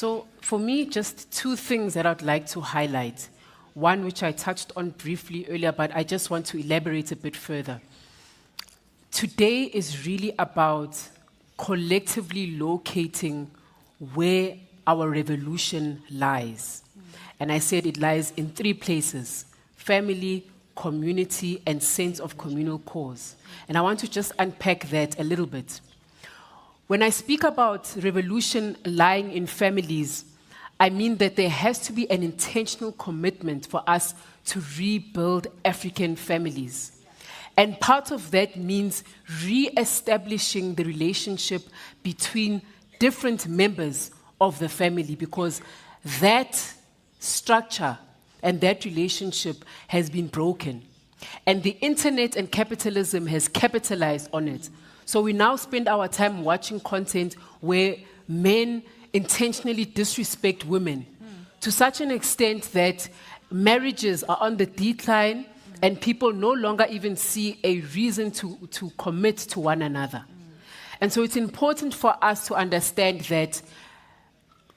So for me, just two things that I'd like to highlight. One which I touched on briefly earlier, but I just want to elaborate a bit further. Today is really about collectively locating where our revolution lies. And I said it lies in three places: family, community, and sense of communal cause. And I want to just unpack that a little bit. When I speak about revolution lying in families, I mean that there has to be an intentional commitment for us to rebuild African families. And part of that means re-establishing the relationship between different members of the family, because that structure and that relationship has been broken. And the internet and capitalism has capitalized on it. So we now spend our time watching content where men intentionally disrespect women to such an extent that marriages are on the decline and people no longer even see a reason to commit to one another. And so it's important for us to understand that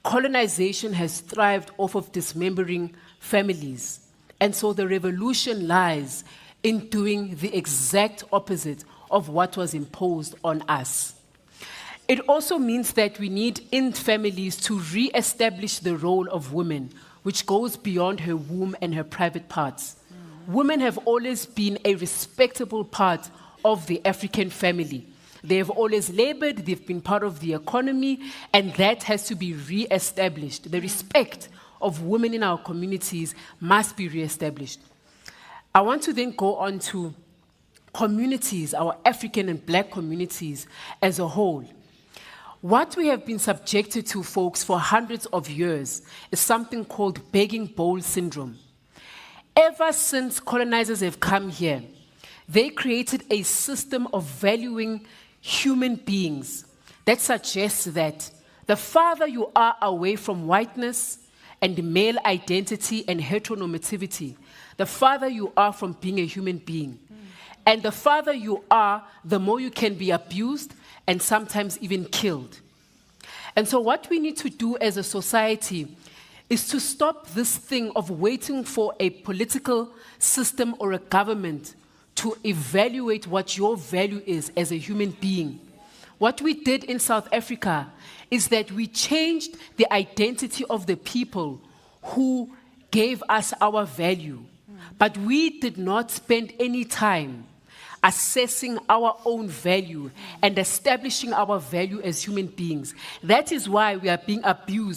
colonization has thrived off of dismembering families. And so the revolution lies in doing the exact opposite of what was imposed on us. It also means that we need in families to re-establish the role of women, which goes beyond her womb and her private parts. Women have always been a respectable part of the African family. They have always labored, they've been part of the economy, and that has to be re-established. The respect of women in our communities must be re-established. I want to then go on to communities, our African and Black communities as a whole. What we have been subjected to, folks, for hundreds of years is something called begging bowl syndrome. Ever since colonizers have come here, they created a system of valuing human beings that suggests that the farther you are away from whiteness and male identity and heteronormativity, the farther you are from being a human being. And the farther you are, the more you can be abused and sometimes even killed. And so what we need to do as a society is to stop this thing of waiting for a political system or a government to evaluate what your value is as a human being. What we did in South Africa is that we changed the identity of the people who gave us our value. But we did not spend any time assessing our own value and establishing our value as human beings. That is why we are being abused